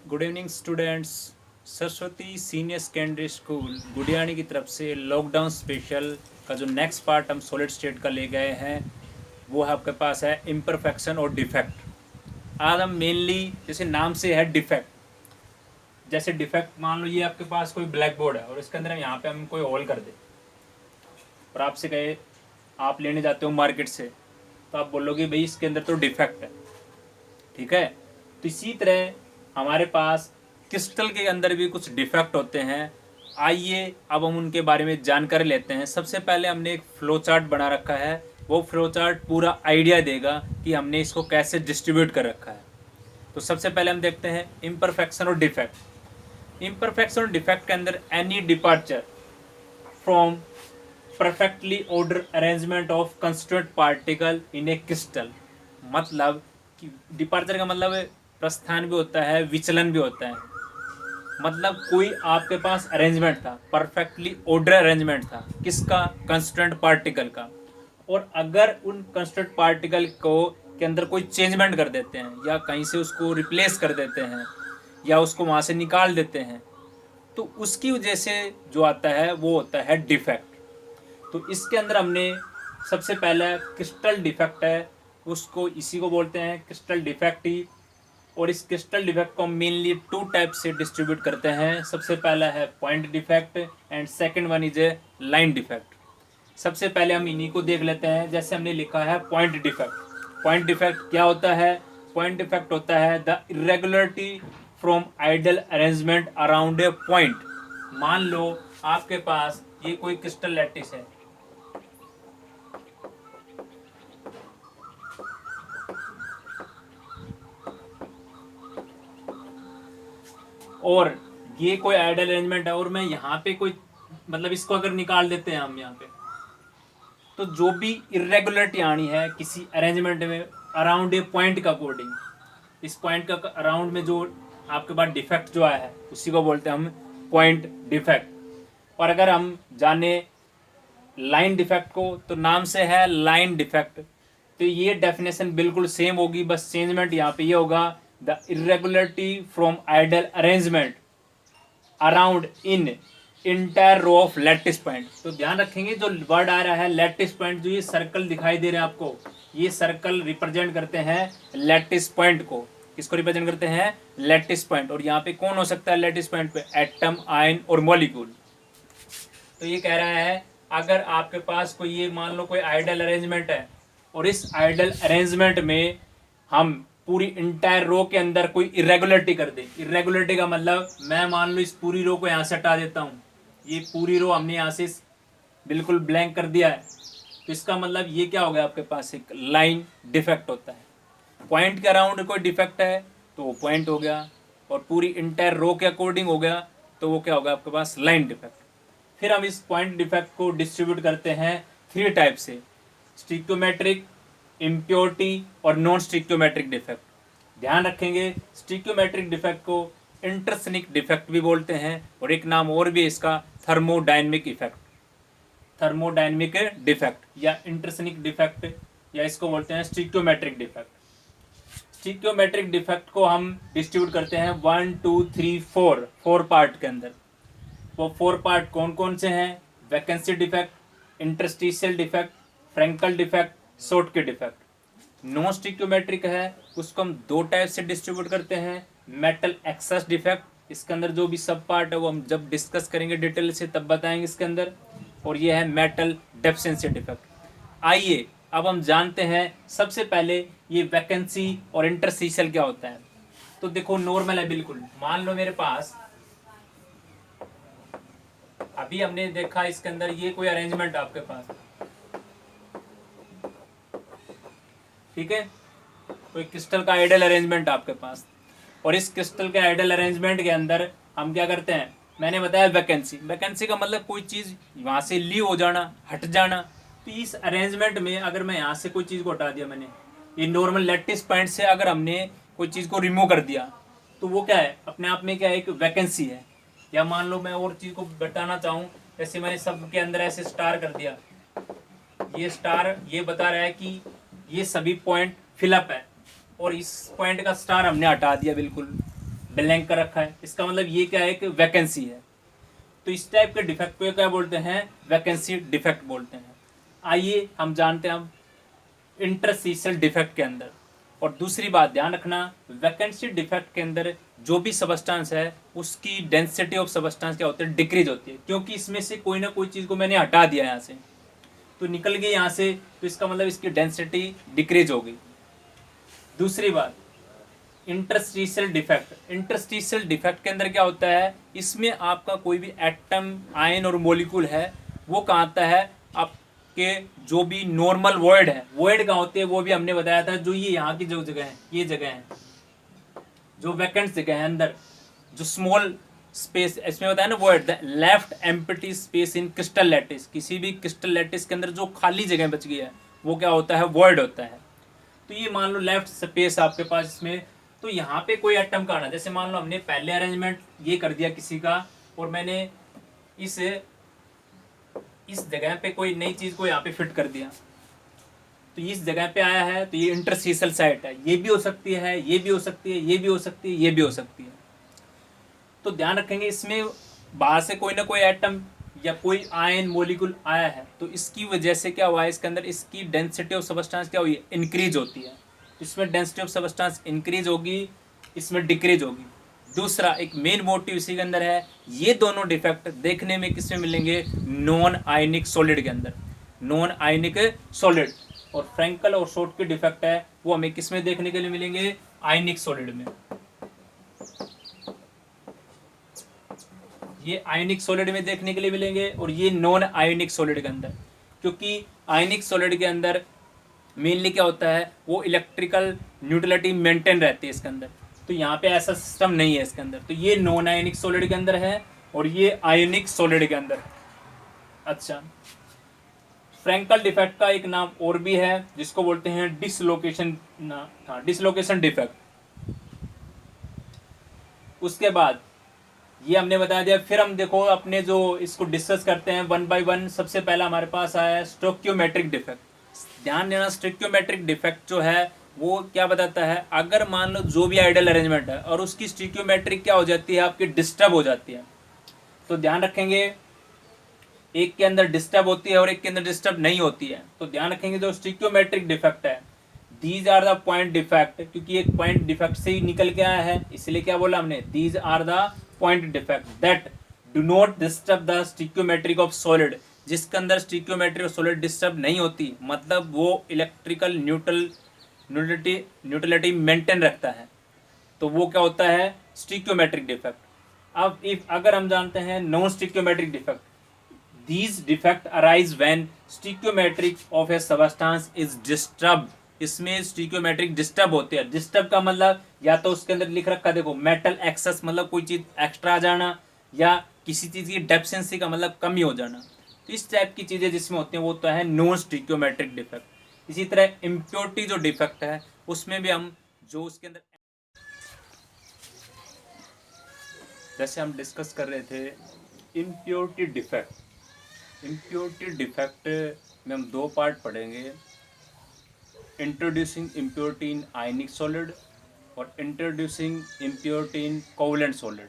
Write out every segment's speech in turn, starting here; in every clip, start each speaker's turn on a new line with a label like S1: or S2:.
S1: Good evening students. Saraswati senior secondary school Gudiyani की तरफ से लॉकडाउन स्पेशल का जो नेक्स्ट पार्ट हम सॉलिड स्टेट का ले गए हैं वो आपके पास है इम्परफेक्शन और डिफेक्ट। आज हम मेनली जैसे नाम से है डिफेक्ट, जैसे डिफेक्ट मान लो ये आपके पास कोई ब्लैक बोर्ड है और इसके अंदर यहाँ पे हम कोई होल कर दे और आपसे कहे आप लेने जाते हो मार्केट से, तो आप बोलोगे भाई इसके अंदर तो डिफेक्ट है। ठीक है, तो इसी तरह हमारे पास क्रिस्टल के अंदर भी कुछ डिफेक्ट होते हैं। आइए अब हम उनके बारे में जानकारी लेते हैं। सबसे पहले हमने एक फ्लो चार्ट बना रखा है, वो फ्लो चार्ट पूरा आइडिया देगा कि हमने इसको कैसे डिस्ट्रीब्यूट कर रखा है। तो सबसे पहले हम देखते हैं इम्परफेक्शन और डिफेक्ट। इम्परफेक्शन और डिफेक्ट के अंदर any departure from perfectly order arrangement of constituent particle in A crystal. मतलब कि डिपार्चर का मतलब प्रस्थान भी होता है, विचलन भी होता है। मतलब कोई आपके पास अरेंजमेंट था, परफेक्टली ऑर्डर अरेंजमेंट था, किसका? कंस्टिट्यूएंट पार्टिकल का। और अगर उन कंस्टिट्यूएंट पार्टिकल को के अंदर कोई चेंजमेंट कर देते हैं या कहीं से उसको रिप्लेस कर देते हैं या उसको वहाँ से निकाल देते हैं, तो उसकी वजह से जो आता है वो होता है डिफेक्ट। तो इसके अंदर हमने सबसे पहला क्रिस्टल डिफेक्ट है, उसको इसी को बोलते हैं क्रिस्टल डिफेक्ट ही। और इस क्रिस्टल डिफेक्ट को मेनली टू टाइप से डिस्ट्रीब्यूट करते हैं। सबसे पहला है point defect and second one is a line defect. सबसे पहले हम इन्हीं को देख लेते हैं। जैसे हमने लिखा है पॉइंट डिफेक्ट। पॉइंट डिफेक्ट क्या होता है? पॉइंट डिफेक्ट होता है the irregularity from ideal arrangement around a point. मान लो आपके पास ये कोई क्रिस्टल लैटिस है, और ये कोई आइडल अरेंजमेंट है, और मैं यहाँ पे कोई मतलब इसको अगर निकाल देते हैं हम यहाँ पे, तो जो भी इरेगुलरिटी आनी है किसी अरेंजमेंट में अराउंड ए पॉइंट का अकॉर्डिंग, इस पॉइंट का अराउंड में जो आपके पास डिफेक्ट जो आया है उसी को बोलते हैं हम पॉइंट डिफेक्ट। और अगर हम जाने लाइन डिफेक्ट को, तो नाम से है लाइन डिफेक्ट। तो ये डेफिनेशन बिल्कुल सेम होगी, बस चेंजमेंट यहाँ पे ये होगा the irregularity from ideal arrangement around in entire row of lattice point. तो ध्यान रखेंगे जो वर्ड आ रहा है लैटिस पॉइंट, जो ये सर्कल दिखाई दे रहे हैं आपको, ये सर्कल रिप्रेजेंट करते हैं लैटिस पॉइंट को। किसको रिप्रेजेंट करते हैं? Lattice point. और यहाँ पे कौन हो सकता है लैटिस पॉइंट पे? एटम, आयन और मॉलिक्यूल। तो ये कह रहा है अगर आपके पास कोई ये मान लो कोई आइडल अरेंजमेंट है और इस आइडल अरेंजमेंट में हम पूरी इंटायर रो के अंदर कोई इरेगुलरिटी कर दे। इरेगुलरिटी का मतलब मैं मान लो इस पूरी रो को यहाँ से हटा देता हूँ, ये पूरी रो हमने यहाँ से बिल्कुल ब्लैंक कर दिया है, तो इसका मतलब ये क्या हो गया? आपके पास एक लाइन डिफेक्ट होता है। पॉइंट के अराउंड कोई डिफेक्ट है तो वो पॉइंट हो गया, और पूरी इंटायर रो के अकॉर्डिंग हो गया तो वो क्या होगा? आपके पास लाइन डिफेक्ट। फिर हम इस पॉइंट डिफेक्ट को डिस्ट्रीब्यूट करते हैं थ्री टाइप से: स्टिक्योमेट्रिक, इम्प्योरिटी और नॉन स्टिक्योमेट्रिक डिफेक्ट। ध्यान रखेंगे स्टिक्योमेट्रिक डिफेक्ट को इंटरसनिक डिफेक्ट भी बोलते हैं, और एक नाम और भी है इसका, थर्मोडायनेमिक इफेक्ट। थर्मोडायनेमिक डिफेक्ट या इंटरसनिक डिफेक्ट, या इसको बोलते हैं स्टिक्योमेट्रिक डिफेक्ट। स्टिक्योमेट्रिक डिफेक्ट को हम डिस्ट्रीब्यूट करते हैं 1 2 3 4 4 पार्ट के अंदर। वो 4 पार्ट कौन कौन से हैं? Vacancy defect, interstitial defect, Frenkel defect, Schottky defect. Non stoichiometric है उसको हम दो टाइप से डिस्ट्रीब्यूट करते हैं: मेटल एक्सेस डिफेक्ट, इसके अंदर जो भी सब पार्ट है वो हम जब डिस्कस करेंगे डिटेल से तब बताएंगे इसके अंदर, और ये है मेटल डेफिशिएंसी डिफेक्ट। आइए अब हम जानते हैं सबसे पहले ये वैकेंसी और इंटरस्टिशियल क्या होता है। तो देखो नॉर्मल है बिल्कुल, मान लो मेरे पास अभी हमने देखा इसके अंदर ये कोई अरेंजमेंट आपके पास, ठीक है, कोई क्रिस्टल का आइडल अरेंजमेंट आपके पास, और इस क्रिस्टल के आइडल अरेंजमेंट के अंदर हम क्या करते हैं? मैंने बताया वैकेंसी। वैकेंसी का मतलब कोई चीज़ वहाँ से ली हो जाना, हट जाना। तो इस अरेंजमेंट में अगर मैं यहाँ से कोई चीज़ को हटा दिया, मैंने ये नॉर्मल लैटिस पॉइंट से अगर हमने कोई चीज़ को रिमूव कर दिया, तो वो क्या है? अपने आप में क्या है? एक वैकेंसी है। या मान लो मैं और चीज़ को बताना चाहूँ, जैसे मैंने सब के अंदर ऐसे स्टार कर दिया, ये स्टार ये बता रहा है कि ये सभी पॉइंट फिलअप है, और इस पॉइंट का स्टार हमने हटा दिया बिल्कुल, ब्लैंक कर रखा है, इसका मतलब ये क्या है, एक वैकेंसी है। तो इस टाइप के डिफेक्ट को क्या बोलते हैं, वैकेंसी डिफेक्ट बोलते हैं। आइए हम जानते हैं हम इंटरस्टिशियल डिफेक्ट के अंदर। और दूसरी बात ध्यान रखना, वैकेंसी डिफेक्ट के अंदर जो भी सबस्टेंस है उसकी डेंसिटी ऑफ सबस्टेंस क्या होती है, डिक्रीज होती है, क्योंकि इसमें से कोई ना कोई चीज़ को मैंने हटा दिया यहाँ से, तो निकल गई यहाँ से, तो इसका मतलब इसकी डेंसिटी डिक्रीज हो गई। दूसरी बात, इंटरस्टिशियल डिफेक्ट। इंटरस्टिशियल डिफेक्ट के अंदर क्या होता है, इसमें आपका कोई भी एटम, आयन और मॉलिक्यूल है वो कहाँ आता है, आपके जो भी नॉर्मल वॉइड है, वॉइड कहाँ होती है वो भी हमने बताया था, जो ये यहाँ की जो जगह है, ये जगह है जो वैकेंट जगह है अंदर, जो स्मॉल स्पेस इसमें बताया ना void, the left empty space in crystal lattice. किसी भी क्रिस्टल लैटिस के अंदर जो खाली जगह बच गई है वो क्या होता है, वॉइड होता है। तो ये मान लो लेफ्ट स्पेस आपके पास इसमें, तो यहाँ पे कोई एटम का आना, जैसे मान लो हमने पहले अरेंजमेंट ये कर दिया किसी का, और मैंने इस जगह पे कोई नई चीज को यहाँ पे फिट कर दिया, तो इस जगह पे आया है, तो ये इंटरस्टिशियल साइट है, ये भी हो सकती है, ये भी हो सकती है, ये भी हो सकती है, ये भी हो सकती है। तो ध्यान रखेंगे इसमें बाहर से कोई ना कोई एटम या कोई आयन मॉलिक्यूल आया है, तो इसकी वजह से क्या हुआ है, इसके अंदर इसकी डेंसिटी ऑफ सबस्टेंस क्या हुई है, इंक्रीज होती है। इसमें डेंसिटी ऑफ सबस्टेंस इंक्रीज होगी, इसमें डिक्रीज होगी। दूसरा एक मेन मोटिव इसी के अंदर है, ये दोनों डिफेक्ट देखने में किसमें मिलेंगे, नॉन आयनिक सॉलिड के अंदर, नॉन आयनिक सॉलिड। और फ्रैंकल और शॉर्ट के डिफेक्ट है वो हमें किसमें देखने के लिए मिलेंगे, आयनिक सॉलिड में। ये आयनिक सॉलिड में देखने के लिए मिलेंगे, और ये नॉन आयनिक सॉलिड के अंदर, क्योंकि आयनिक सॉलिड के अंदर मेनली क्या होता है, वो इलेक्ट्रिकल न्यूट्रलिटी मेंटेन रहती है इसके अंदर, तो यहाँ पे ऐसा सिस्टम नहीं है इसके अंदर। तो ये नॉन आयनिक सॉलिड के अंदर है और ये आयनिक सॉलिड के अंदर। अच्छा, फ्रैंकल डिफेक्ट का एक नाम और भी है जिसको बोलते हैं डिसलोकेशन, डिसलोकेशन डिफेक्ट। उसके बाद ये हमने बता दिया, फिर हम देखो अपने जो इसको डिस्कस करते हैं वन बाय वन। सबसे पहला हमारे पास आया है स्टोक्योमेट्रिक डिफेक्ट। ध्यान देना, स्टोक्योमेट्रिक डिफेक्ट जो है वो क्या बताता है, अगर मान लो जो भी आइडियल अरेंजमेंट है और उसकी स्टोक्योमेट्रिक क्या हो जाती है, आपकी डिस्टर्ब हो जाती है, तो ध्यान रखेंगे एक के अंदर डिस्टर्ब होती है और एक के अंदर डिस्टर्ब नहीं होती है। तो ध्यान रखेंगे जो स्टोक्योमेट्रिक डिफेक्ट है, these are the point defect, क्योंकि एक पॉइंट डिफेक्ट से ही निकल के आया है, इसलिए क्या बोला हमने, these are the point defect that do not disturb the stoichiometric of solid, जिसके अंदर स्टोक्योमेट्री ऑफ सॉलिड डिस्टर्ब नहीं होती, मतलब वो इलेक्ट्रिकल न्यूट्रलिटी मेंटेन रखता है, तो वो क्या होता है, स्टोक्योमेट्रिक डिफेक्ट। अब इफ अगर हम जानते हैं non stoichiometric defect, these defect arise when stoichiometric of a substance is disturbed। इसमें स्टिक्योमेट्रिक डिस्टर्ब होते हैं। डिस्टर्ब का मतलब या तो उसके अंदर लिख रखा देखो मेटल एक्सेस, मतलब कोई चीज एक्स्ट्रा आ जाना, या किसी चीज की डेफिशिएंसी का मतलब कमी हो जाना। तो इस टाइप की चीजें जिसमें होती हैं वो तो है नॉन स्टिक्योमेट्रिक डिफेक्ट। इसी तरह इम्प्योरिटी जो डिफेक्ट है उसमें भी हम जो उसके अंदर, जैसे हम डिस्कस कर रहे थे इम्प्योरिटी डिफेक्ट, इम्प्योरिटी डिफेक्ट में हम दो पार्ट पढ़ेंगे, इंट्रोड्यूसिंग इम्प्योरिटी इन आयनिक सॉलिड और इंट्रोड्यूसिंग इम्प्योरिटी इन कोवलेंट सॉलिड।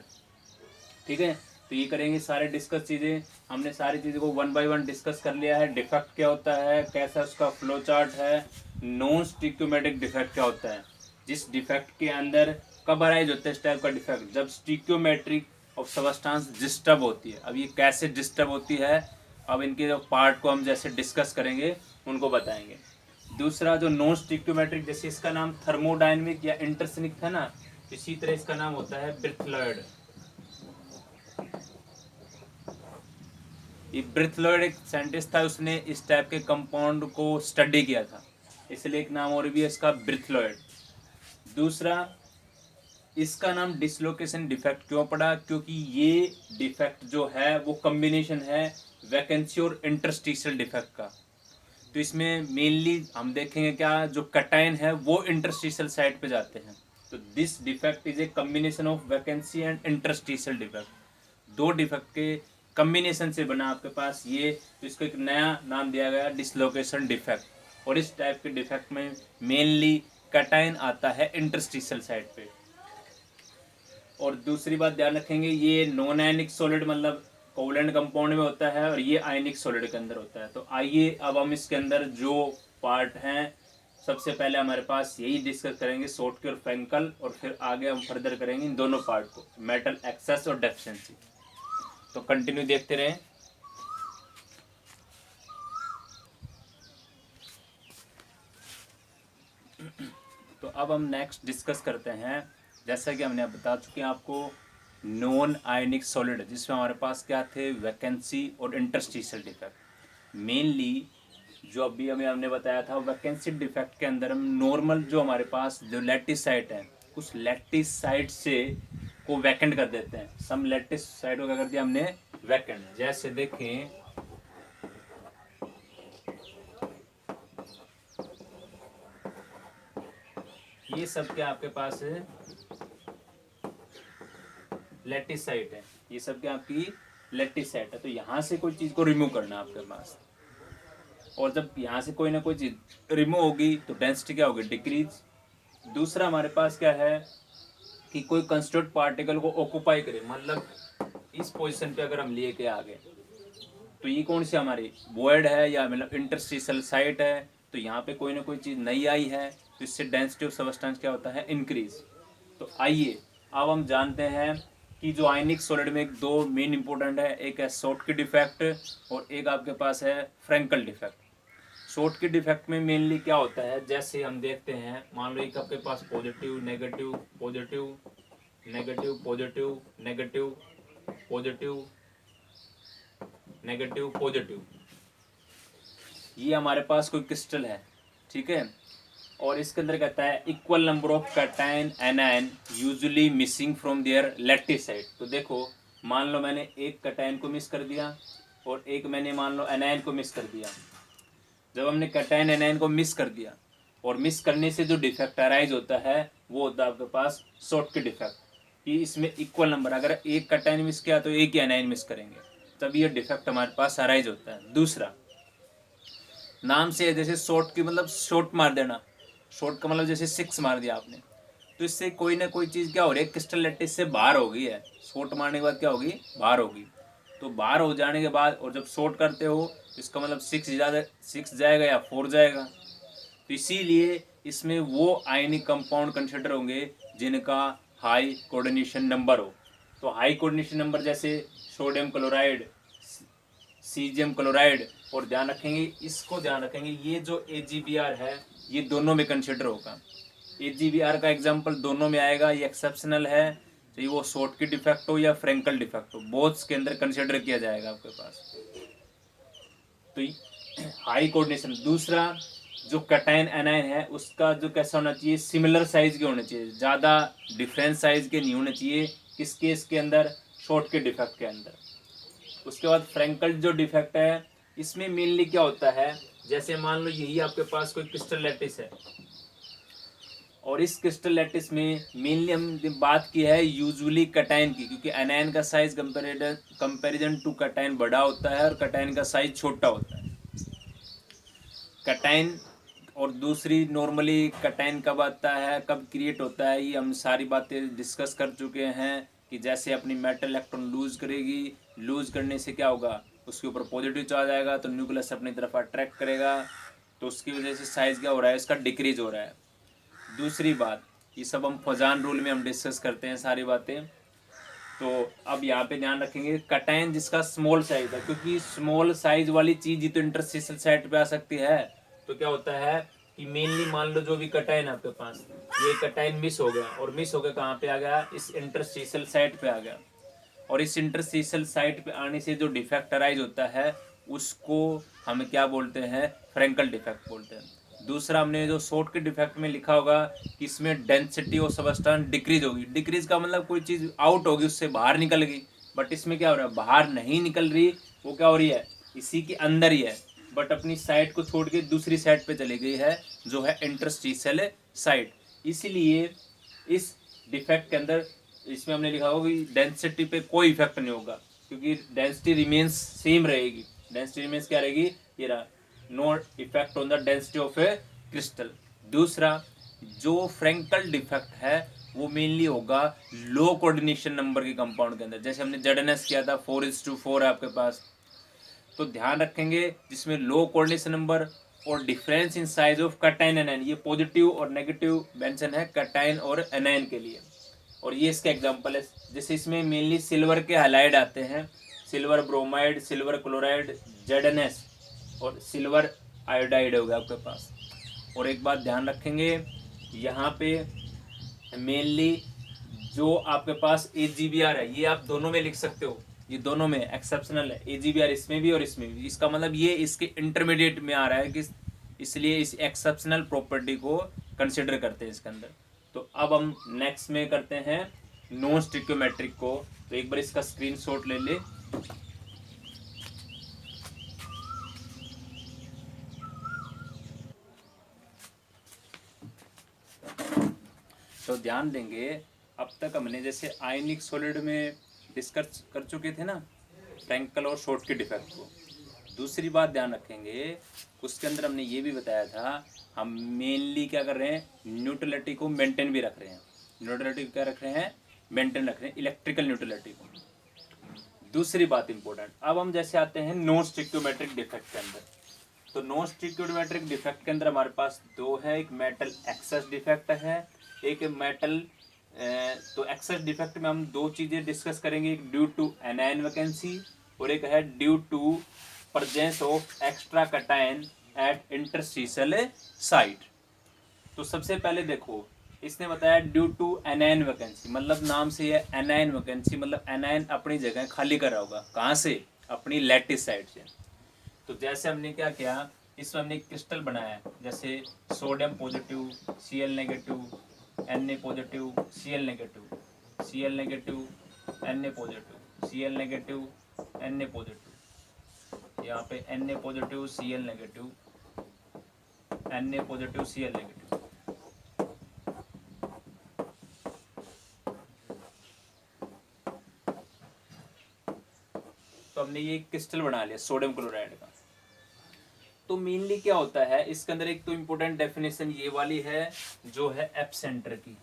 S1: ठीक है, तो ये करेंगे सारे डिस्कस चीज़ें। हमने सारी चीज़ों को वन बाय वन डिस्कस कर लिया है। डिफेक्ट क्या होता है, कैसा उसका फ्लो चार्ट है, नॉन स्टिक्योमेट्रिक डिफेक्ट क्या होता है, जिस डिफेक्ट के अंदर कब अराइज होता है इस टाइप का डिफेक्ट, जब स्टिक्योमेट्रिक ऑफ सबस्टेंस डिस्टर्ब होती है। अब ये कैसे डिस्टर्ब होती है, अब इनके जो पार्ट को हम जैसे डिस्कस करेंगे उनको बताएंगे। दूसरा जो नॉन स्टिक्योमेट्रिक, जैसे इसका नाम थर्मोडायनेमिक या इंटरसनिक था ना, इसी तरह इसका नाम होता है ब्रिथलॉयड। ये ब्रिथलॉयड एक साइंटिस्ट था, उसने इस टाइप के कंपाउंड को स्टडी किया था, इसलिए एक नाम और भी है इसका ब्रिथलॉयड। दूसरा इसका नाम डिसलोकेशन डिफेक्ट क्यों पड़ा, क्योंकि ये डिफेक्ट जो है वो कॉम्बिनेशन है वैकेंसी और इंटरस्टिशियल डिफेक्ट का। तो इसमें मेनली हम देखेंगे क्या, जो कटायन है वो इंटरस्टिशियल साइड पे जाते हैं। तो this defect is a combination of vacancy and interstitial defect. दो डिफेक्ट के कॉम्बिनेशन से बना आपके पास ये, तो इसको एक नया नाम दिया गया डिसलोकेशन डिफेक्ट। और इस टाइप के डिफेक्ट में मेनली कटायन आता है इंटरस्टिशियल साइड पे। और दूसरी बात ध्यान रखेंगे, ये नॉन आयनिक सॉलिड मतलब कोवलेंट कंपाउंड में होता है और ये आयनिक सॉलिड के अंदर होता है। तो आइए अब हम इसके अंदर जो पार्ट हैं सबसे पहले हमारे पास यही डिस्कस करेंगे, शॉर्टकी और फ्रैंकल, और फिर आगे हम फर्दर करेंगे इन दोनों पार्ट को, मेटल एक्सेस और डेफिशिएंसी। तो कंटिन्यू देखते रहें। तो अब हम नेक्स्ट डिस्कस करते हैं, जैसा कि हमने बता चुके हैं आपको, नॉन आयनिक सॉलिड, जिसमें हमारे पास क्या थे, वैकेंसी और इंटरस्टिशियल डिफेक्ट। मेनली जो अभी हमने बताया था, वैकेंसी डिफेक्ट के अंदर हम नॉर्मल जो हमारे पास जो लैटिस साइट है, उस लैटिस साइट से को वैकेंट कर देते हैं। सम लैटिस साइट को क्या कर दिया हमने, वैकेंट। जैसे देखें, ये सब क्या आपके पास है, लैटिस साइट है, ये सब क्या आपकी लैटिस साइट है। तो यहाँ से कोई चीज़ को रिमूव करना है आपके पास, और जब यहाँ से कोई ना कोई चीज़ रिमूव होगी तो डेंसिटी क्या होगी, डिक्रीज। दूसरा हमारे पास क्या है कि कोई कंस्टिट्यूट पार्टिकल को ऑक्यूपाई करे, मतलब इस पोजीशन पे अगर हम लिए के आ गए, तो ये कौन सी हमारी वॉइड है या मतलब इंटरस्टिशियल साइट है, तो यहाँ पे कोई ना कोई चीज़ नई आई है, तो इससे डेंसिटी ऑफ सबस्टेंस क्या होता है, इंक्रीज। तो आइए अब हम जानते हैं कि जो आयनिक सॉलिड में एक दो मेन इंपॉर्टेंट है, एक है शॉर्टकी डिफेक्ट और एक आपके पास है फ्रैंकल डिफेक्ट। शॉर्टकी डिफेक्ट में मेनली क्या होता है, जैसे हम देखते हैं, मान लो एक आपके पास positive negative positive negative positive negative positive negative positive, ये हमारे पास कोई क्रिस्टल है, ठीक है। और इसके अंदर कहता है equal number of cation anion usually missing from their lattice site. तो देखो, मान लो मैंने एक कैटायन को मिस कर दिया और एक मैंने मान लो एनायन को मिस कर दिया। जब हमने कैटायन एनायन को मिस कर दिया, और मिस करने से जो डिफेक्ट अराइज होता है वो होता है आपके पास शॉर्टकी डिफेक्ट, कि इसमें इक्वल नंबर, अगर एक कैटायन मिस किया तो एक ही एनायन मिस करेंगे, तब ये डिफेक्ट हमारे पास अराइज होता है। दूसरा, नाम से जैसे शॉर्ट की मतलब शॉर्ट मार देना, शॉर्ट का मतलब जैसे 6 मार दिया आपने, तो इससे कोई ना कोई चीज़ क्या हो रही है, क्रिस्टल लैटिस से बाहर हो गई है। शॉर्ट मारने के बाद क्या होगी, बाहर होगी। तो बाहर हो जाने के बाद, और जब शॉर्ट करते हो इसका मतलब 6 जाएगा या 4 जाएगा। तो इसीलिए इसमें वो आयनिक कंपाउंड कंसिडर होंगे जिनका हाई कोऑर्डिनेशन नंबर हो। तो हाई कोऑर्डिनेशन नंबर जैसे सोडियम क्लोराइड, सीजियम क्लोराइड, और ध्यान रखेंगे, इसको ध्यान रखेंगे, ये जो AgBr है ये दोनों में कंसिडर होगा। AgBr का एग्जांपल दोनों में आएगा, ये एक्सेप्शनल है, चाहे वो शॉर्टकी डिफेक्ट हो या फ्रैंकल डिफेक्ट हो, बोथ के अंदर कंसिडर किया जाएगा आपके पास। तो हाई कोऑर्डिनेशन। दूसरा, जो कैटायन एनायन है उसका जो कैसा होना चाहिए, सिमिलर साइज के होने चाहिए, ज़्यादा डिफरेंट साइज के नहीं होने चाहिए। किस केस के अंदर, शॉर्टकी डिफेक्ट के अंदर। उसके बाद फ्रैंकल जो डिफेक्ट है, इसमें मेनली क्या होता है, जैसे मान लो यही आपके पास कोई क्रिस्टल लैटिस है, और इस क्रिस्टल लैटिस में मेनली हम बात की है यूजुअली कैटायन की, क्योंकि एनायन का साइज कंपैरिजन टू कैटायन बड़ा होता है और कैटायन का साइज छोटा होता है। कैटायन, और दूसरी नॉर्मली कैटायन कब आता है, कब क्रिएट होता है, ये हम सारी बातें डिस्कस कर चुके हैं, कि जैसे अपनी मेटल इलेक्ट्रॉन लूज करेगी, लूज करने से क्या होगा, उसके ऊपर पॉजिटिव चार्ज आएगा, तो न्यूक्लियस अपनी तरफ अट्रैक्ट करेगा, तो उसकी वजह से साइज क्या हो रहा है, इसका डिक्रीज हो रहा है। दूसरी बात, ये सब हम फजान रूल में हम डिस्कस करते हैं सारी बातें। तो अब यहाँ पे ध्यान रखेंगे, कैटायन जिसका स्मॉल साइज है, क्योंकि स्मॉल साइज वाली चीज ही तो इंटरस्टिशियल साइट पे आ सकती है। तो क्या होता है कि मेनली मान लो जो भी कैटायन है आपके पास, ये कैटायन मिस हो गया, और मिस हो गया कहाँ पे आ गया, इस इंटरस्टिशियल साइट पे आ गया, और इस इंटरस्टिशियल साइट पे आने से जो डिफेक्ट अराइज होता है उसको हम क्या बोलते हैं, फ्रैंकल डिफेक्ट बोलते हैं। दूसरा, हमने जो शॉर्ट के डिफेक्ट में लिखा होगा कि इसमें डेंसिटी ऑफ सबस्टेंस डिक्रीज होगी। डिक्रीज का मतलब कोई चीज़ आउट होगी, उससे बाहर निकल गई, बट इसमें क्या हो रहा है, बाहर नहीं निकल रही, वो क्या हो रही है, इसी के अंदर ही है, बट अपनी साइड को छोड़ के दूसरी साइड पे चली गई है, जो है इंटरस्टिशियल साइट। इसीलिए इस डिफेक्ट के अंदर इसमें हमने लिखा होगा कि डेंसिटी पे कोई इफेक्ट नहीं होगा, क्योंकि डेंसिटी रिमेन्स सेम रहेगी। डेंसिटी रिमेन्स क्या रहेगी, ये रहा, no effect on the density of a crystal. दूसरा,
S2: जो फ्रैंकल डिफेक्ट है वो मेनली होगा लो कोऑर्डिनेशन नंबर के कंपाउंड के अंदर। जैसे हमने जेडएनएस किया था 4:4 है आपके पास, तो ध्यान रखेंगे जिसमें लो कोऑर्डिनेशन नंबर और difference in size of cation anion, ये पॉजिटिव और नेगेटिव मेंशन है कैटायन और एनायन के लिए, और ये इसका एग्जांपल है। जैसे इसमें मेनली सिल्वर के हैलाइड आते हैं, सिल्वर ब्रोमाइड, सिल्वर क्लोराइड, जेडएनएस और सिल्वर आयोडाइड हो गया आपके पास। और एक बात ध्यान रखेंगे यहाँ पे मेनली जो आपके पास AgBr है, ये आप दोनों में लिख सकते हो, ये दोनों में एक्सेप्शनल है AgBr, इसमें भी और इसमें भी। इसका मतलब ये इसके इंटरमीडिएट में आ रहा है कि इसलिए इस एक्सेप्शनल प्रॉपर्टी को कंसिडर करते हैं इसके अंदर। तो अब हम नेक्स्ट में करते हैं नॉन स्टिक्योमेट्रिक को। तो एक बार इसका स्क्रीनशॉट ले ले। तो ध्यान देंगे अब तक हमने जैसे आयनिक सॉलिड में डिस्कस कर चुके थे ना फ्रैंकल और शॉर्ट के डिफेक्ट को। दूसरी बात ध्यान रखेंगे, उसके अंदर हमने ये भी बताया था हम मेनली क्या कर रहे हैं, न्यूट्रलिटी को मेंटेन भी रख रहे हैं। न्यूट्रलिटी क्या रख रहे हैं, मेंटेन रख रहे हैं, इलेक्ट्रिकल न्यूट्रलिटी को। दूसरी बात इंपॉर्टेंट, अब हम जैसे आते हैं नॉन स्टिक्योमेट्रिक डिफेक्ट के अंदर। तो नॉन स्टिक्योमेट्रिक डिफेक्ट के अंदर हमारे पास दो है, एक मेटल एक्सेस डिफेक्ट है, एक मेटल तो एक्सेस डिफेक्ट में हम दो चीजें डिस्कस करेंगे, एक ड्यू टू एनायन वैकेंसी और एक है due to presence of extra cation at interstitial site. तो सबसे पहले देखो इसने बताया ड्यू टू एनायन वैकेंसी, मतलब नाम से है एनायन वैकेंसी, मतलब एनायन अपनी जगह खाली कर रहा होगा, कहाँ से, अपनी लैटिस साइड से। तो जैसे हमने क्या किया, इसमें हमने क्रिस्टल बनाया, जैसे sodium positive, Cl negative, Na positive, Cl negative, Cl negative, Na positive, Cl negative, Na positive, यहाँ पे Na positive, Cl negative, Na positive, Cl negative. तो हमने ये क्रिस्टल बना लिया सोडियम क्लोराइड का। तो मेनली क्या होता है इसके अंदर, एक तो इम्पोर्टेंट डेफिनेशन ये वाली है जो है एपसेंटर की,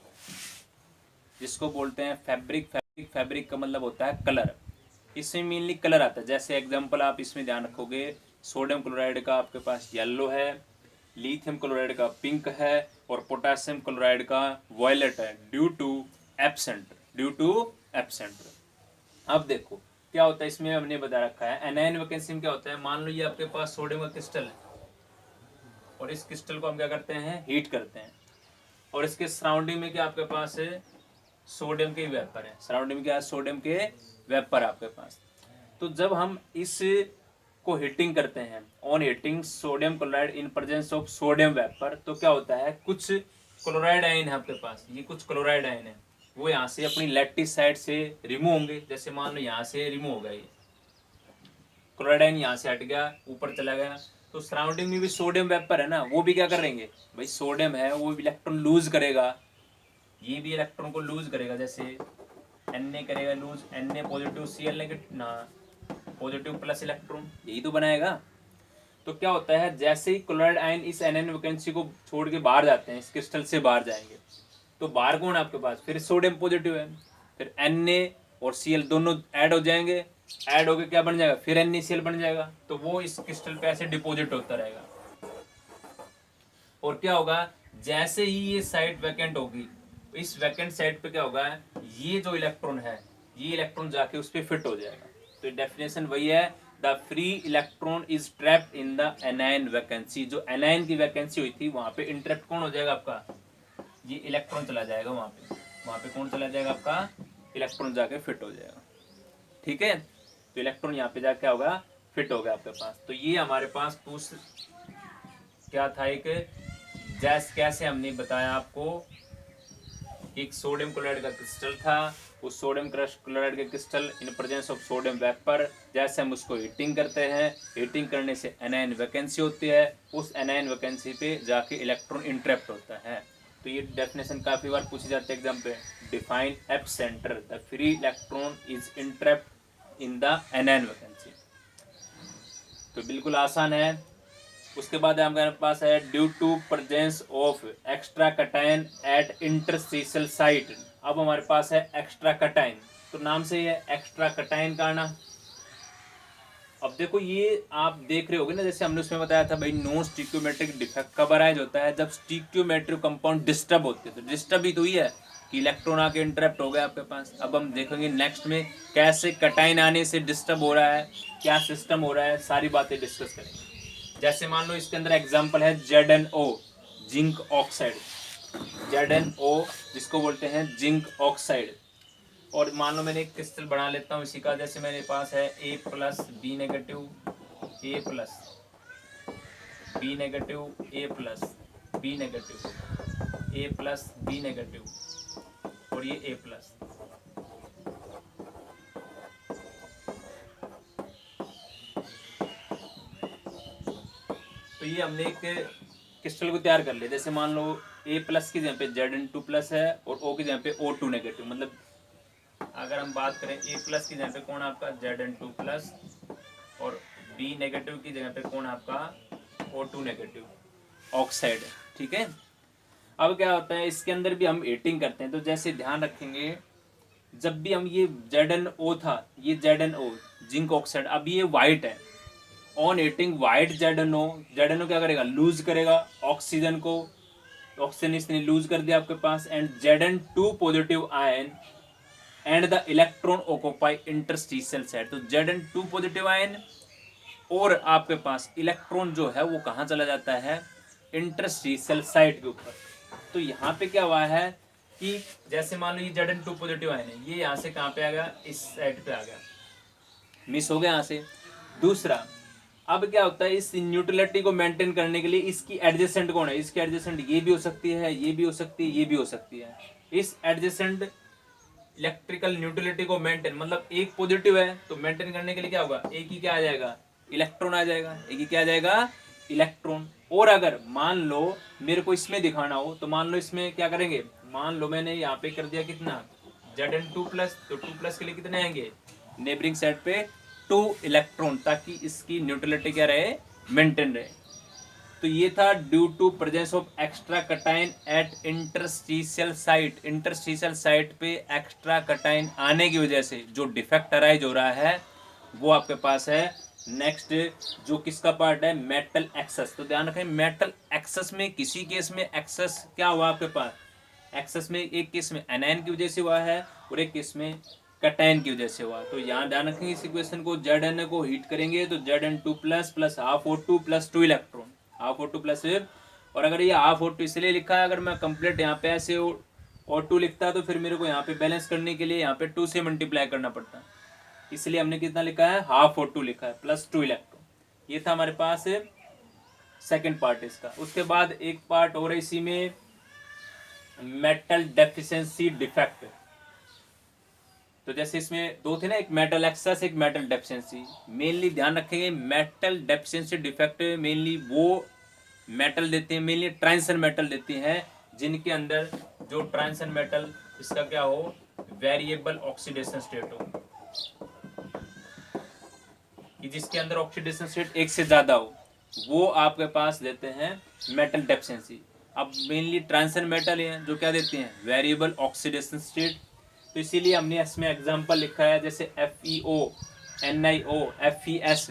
S2: जिसको बोलते हैं फैब्रिक। फैब्रिक का मतलब होता है कलर। इसमें मेनली कलर आता है, जैसे एग्जांपल आप इसमें ध्यान रखोगे, सोडियम क्लोराइड का आपके पास येलो है, लिथियम क्लोराइड का पिंक है और पोटेशियम क्लोराइड का वॉयलेट है, ड्यू टू एपसेंटर, ड्यू टू एपसेंटर। अब देखो क्या होता है, इसमें हमने बता रखा है एनायन वैकेंसी में क्या होता है, मान लो ये आपके पास सोडियम का क्रिस्टल है और इस क्रिस्टल को हम क्या करते हैं, हीट करते हैं, और इसके सराउंडिंग में क्या आपके पास है, सोडियम के वेपर है, सराउंडिंग में क्या है, सोडियम के वेपर आपके पास। तो जब हम इस को हीटिंग करते हैं, on heating sodium chloride in presence of sodium vapour, तो क्या होता है, कुछ क्लोराइड आयन है आपके पास, ये कुछ क्लोराइड आयन है, वो यहाँ से अपनी लैटिस साइड से रिमूव होंगे। जैसे मान लो यहाँ से रिमूव हो गया, ये क्लोराइड आयन यहाँ से हट गया, ऊपर चला गया, तो सराउंडिंग में भी सोडियम वेपर है ना, वो भी क्या करेंगे भाई, सोडियम है वो इलेक्ट्रॉन लूज करेगा, ये भी इलेक्ट्रॉन को लूज करेगा, जैसे Na करेगा lose, Na positive, Cl negative Na positive plus electron, यही तो बनाएगा। तो क्या होता है, जैसे ही क्लोराइड आयन इस एनायन वैकेंसी को छोड़ के बाहर जाते हैं, इस क्रिस्टल से बाहर जाएंगे, तो बाहर कौन आपके पास, फिर सोडियम पॉजिटिव है, फिर Na और Cl दोनों ऐड हो जाएंगे, ऐड होके क्या बन जाएगा, फिर NaCl बन जाएगा, तो वो इस क्रिस्टल पे ऐसे डिपॉजिट होता रहेगा। और क्या होगा, जैसे ही ये साइड वैकेंट होगी, इस वैकेंट साइड पे क्या होगा, ये जो इलेक्ट्रॉन है, ये इलेक्ट्रॉन जाके उस पर फिट हो जाएगा। तो डेफिनेशन वही है, the free electron is trapped in the anion vacancy. जो एनायन की वैकेंसी हुई थी वहां पे इंटरप्ट कौन हो जाएगा आपका, ये इलेक्ट्रॉन चला जाएगा वहां पे कौन चला जाएगा आपका, इलेक्ट्रॉन जाके फिट हो जाएगा। ठीक है, तो इलेक्ट्रॉन यहाँ पे जाके क्या होगा, फिट हो गया आपके पास। तो ये हमारे पास पूछ क्या था, एक जैसे कैसे हमने बताया आपको, एक सोडियम क्लोराइड का क्रिस्टल था, उस सोडियम क्लोराइड के crystal in presence of sodium vapour, जैसे हम उसको हीटिंग करते हैं, हीटिंग करने से एनायन वैकेंसी होती है, उस एनायन वैकेंसी पे जाके इलेक्ट्रॉन इंटरप्ट होता है। तो ये डेफिनेशन काफी बार पूछी जाती है एग्जाम पे, define F centre, the free electron is interrupt in the anion vacancy. तो बिल्कुल आसान है, उसके बाद हमारे पास है due to presence of extra cation at interstitial site. अब हमारे पास है एक्स्ट्रा कटाइन, तो नाम से ही है एक्स्ट्रा कटाइन का आना। अब देखो ये आप देख रहे होगे ना, जैसे हमने उसमें बताया था भाई नॉन स्टिक्योमेट्रिक डिफेक्ट कब अराइज होता है, जब स्टिक्योमेट्रिक कंपाउंड डिस्टर्ब होते हैं। तो डिस्टर्ब ही तो ही है कि इलेक्ट्रॉन आके इंटरप्ट हो गया आपके पास। अब हम देखेंगे नेक्स्ट में कैसे कटाइन आने से डिस्टर्ब हो रहा है, क्या सिस्टम हो रहा है, सारी बातें डिस्कस करेंगे। जैसे मान लो इसके अंदर एग्जाम्पल है ZnO, जिंक ऑक्साइड, ZnO जिसको बोलते हैं जिंक ऑक्साइड। और मान लो मैंने एक क्रिस्टल बना लेता हूँ इसी का, जैसे मेरे पास है A plus B negative, A plus B negative, A plus B negative, A plus B negative और ये A प्लस। तो ये हमने एक क्रिस्टल को तैयार कर लिया। जैसे मान लो A प्लस की जगह पे Zn2 प्लस है और O की जगह पे O2 नेगेटिव। मतलब अगर हम बात करें A प्लस की जगह पे कौन आपका Zn2 प्लस और B नेगेटिव की जगह पे कौन आपका O2 नेगेटिव ऑक्साइड है, ठीक है। अब क्या होता है इसके अंदर भी हम हीटिंग करते हैं, तो जैसे ध्यान रखेंगे जब भी हम ये ZnO था, ये ZnO जिंक ऑक्साइड, अब ये वाइट है, ऑन हीटिंग वाइट ZnO क्या करेगा, लूज करेगा ऑक्सीजन को, ऑक्सीजन इसने लूज कर दिया आपके पास, and Zn2 positive ion and the electron occupy interstitial site. तो Zn2 पॉजिटिव आयन और आपके पास इलेक्ट्रॉन जो है वो कहाँ चला जाता है, इंटरस्टिशियल साइड के ऊपर। तो यहाँ पे क्या हुआ है कि जैसे मान लो ये Zn2 पॉजिटिव आयन है, ये यहाँ से कहाँ पे आ गया, इस साइड पे आ गया, मिस हो गया यहाँ से। दूसरा, अब क्या होता है इस न्यूट्रलिटी को मेंटेन करने के लिए इसकी एडजेसेंट कौन है, इसकी एडजेसेंट ये भी हो सकती है, ये भी हो सकती है, ये भी हो सकती है। इस एडजेसेंट इलेक्ट्रिकल न्यूट्रलिटी को मेंटेन, मतलब एक पॉजिटिव है तो मेंटेन करने के लिए क्या होगा, एक ही क्या आ जाएगा, इलेक्ट्रॉन आ जाएगा, एक ही क्या आ जाएगा, इलेक्ट्रॉन। और अगर मान लो मेरे को इसमें दिखाना हो तो मान लो इसमें क्या करेंगे, मान लो मैंने यहाँ पे कर दिया कितना Zn2 प्लस, तो 2 प्लस के लिए कितने आएंगे, नेबरिंग साइड पे 2 इलेक्ट्रॉन, ताकि इसकी न्यूट्रलिटी क्या रहे, मेंटेन रहे। तो ये था due to presence of extra cation at interstitial site. Interstitial site पे एक्स्ट्रा कटाइन आने की वजह से जो डिफेक्ट अराइज हो रहा है वो आपके पास है। नेक्स्ट जो किसका पार्ट है, मेटल एक्सेस। तो ध्यान रखें मेटल एक्सेस में किसी केस में एक्सेस क्या हुआ आपके पास, एक्सेस में एक केस में एनायन की वजह से हुआ है और एक केस में कटाइन की वजह से हुआ। तो यहाँ ध्यान रखेंगे इस इक्वेशन को, Zn को हीट करेंगे तो Zn2 plus plus half O2 plus 2 electron, half O2 plus, और अगर ये हाफ O2 इसलिए लिखा है, अगर मैं कंप्लीट यहाँ पे ऐसे O2 लिखता तो फिर मेरे को यहाँ पे बैलेंस करने के लिए यहाँ पे 2 से मल्टीप्लाई करना पड़ता, इसलिए हमने कितना लिखा है, हाफ O2 लिखा है प्लस 2 इलेक्ट्रॉन। ये था हमारे पास सेकेंड पार्ट इसका। उसके बाद एक पार्ट और इसी में मेटल डेफिशिएंसी डिफेक्ट। तो जैसे इसमें दो थे ना, एक मेटल एक्सेस एक मेटल डेफिशिएंसी। मेनली ध्यान रखेंगे मेटल डेफिशिएंसी डिफेक्ट मेनली वो मेटल देते हैं, मेनली ट्रांजिशन मेटल देते हैं जिनके अंदर जो ट्रांजिशन मेटल इसका क्या हो, वेरिएबल ऑक्सीडेशन स्टेट हो, कि जिसके अंदर ऑक्सीडेशन स्टेट एक से ज्यादा हो, वो आपके पास देते हैं मेटल डेफिशिएंसी। अब मेनली ट्रांजिशन मेटल है जो क्या देते हैं, वेरिएबल ऑक्सीडेशन स्टेट। तो इसीलिए हमने इसमें एग्जांपल लिखा है जैसे FeO, NiO, FeS।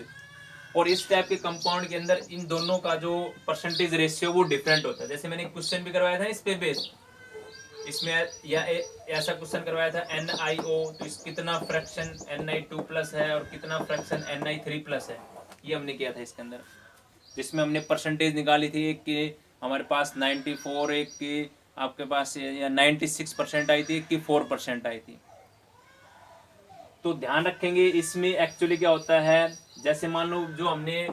S2: और इस टाइप के कंपाउंड के अंदर इन दोनों का जो परसेंटेज रेशियो वो डिफरेंट होता है। जैसे मैंने क्वेश्चन भी करवाया था इस पे बेस, इसमें या ऐसा क्वेश्चन करवाया था NiO, तो इस कितना फ्रैक्शन Ni2 प्लस है और कितना फ्रैक्शन Ni3 प्लस है, ये हमने किया था इसके अंदर, जिसमें हमने परसेंटेज निकाली थी। एक के हमारे पास 94, एक के आपके पास या 96% आई थी, एक की 4% आई थी। तो ध्यान रखेंगे इसमें एक्चुअली क्या होता है, जैसे मान लो जो हमने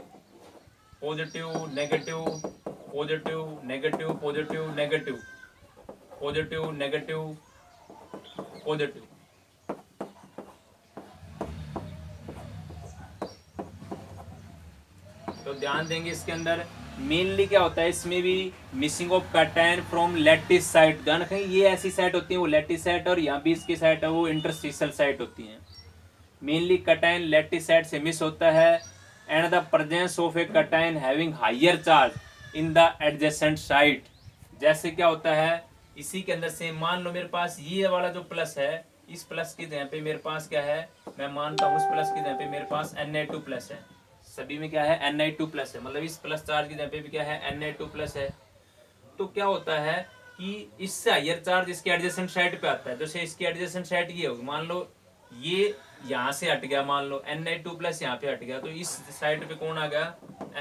S2: positive negative positive negative positive negative positive negative positive, तो ध्यान देंगे इसके अंदर मेनली क्या होता है, इसमें भी missing of cation from lattice site. ध्यान रखेंगे ये ऐसी साइट होती है वो लैटिस साइट, और यहाँ भी इसकी साइट है वो इंटरस्टिशियल साइट होती है। मेनली कटायन लैटिस साइट से मिस होता है and the presence of a cation having higher charge in the adjacent site. जैसे क्या होता है, इसी के अंदर से मान लो मेरे पास ये वाला जो प्लस है, इस प्लस की जगह पे मेरे पास क्या है, मैं मानता हूँ उस प्लस की जगह पे मेरे पास Na2 प्लस है, सभी में क्या है Na2 प्लस है, मतलब इस प्लस चार्ज की जगह पे भी क्या है Na2 प्लस है। तो क्या होता है कि इससे हायर चार्ज इसके एडजेसेंट साइड पे आता है। जैसे इसकी एडजेसेंट साइड ये होगी, मान लो ये यहाँ से हट गया, मान लो Na2 प्लस यहाँ पे हट गया, तो इस साइड पे कौन आ गया,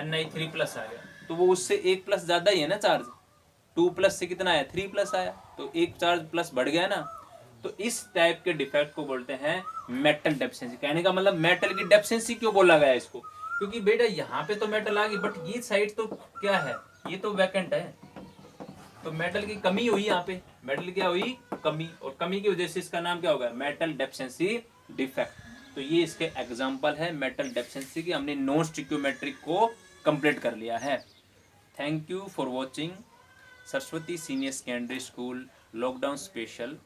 S2: Na3 प्लस आ गया। तो वो उससे एक प्लस ज्यादा ही है ना चार्ज, 2 प्लस से कितना आया, 3 प्लस आया, तो एक चार्ज प्लस बढ़ गया ना। तो इस टाइप के डिफेक्ट को बोलते हैं मेटल डेफिशिएंसी। कहने का मतलब मेटल की डेफिशिएंसी क्यों बोला गया इसको, क्योंकि बेटा यहाँ पे तो मेटल आ गई, बट ये साइड तो क्या है, ये तो वैकेंट है, तो मेटल की कमी हुई यहाँ पे, मेटल क्या हुई, कमी, और कमी की वजह से इसका नाम क्या होगा, मेटल डेफिशिएंसी डिफेक्ट। तो ये इसके एग्जांपल है मेटल डेफिशिएंसी की। हमने नॉन स्टिक्योमेट्रिक को कंप्लीट कर लिया है। Thank you for watching. Saraswati senior secondary school lockdown special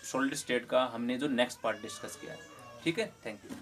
S2: solid state का हमने जो नेक्स्ट पार्ट डिस्कस किया है। ठीक है, थैंक यू।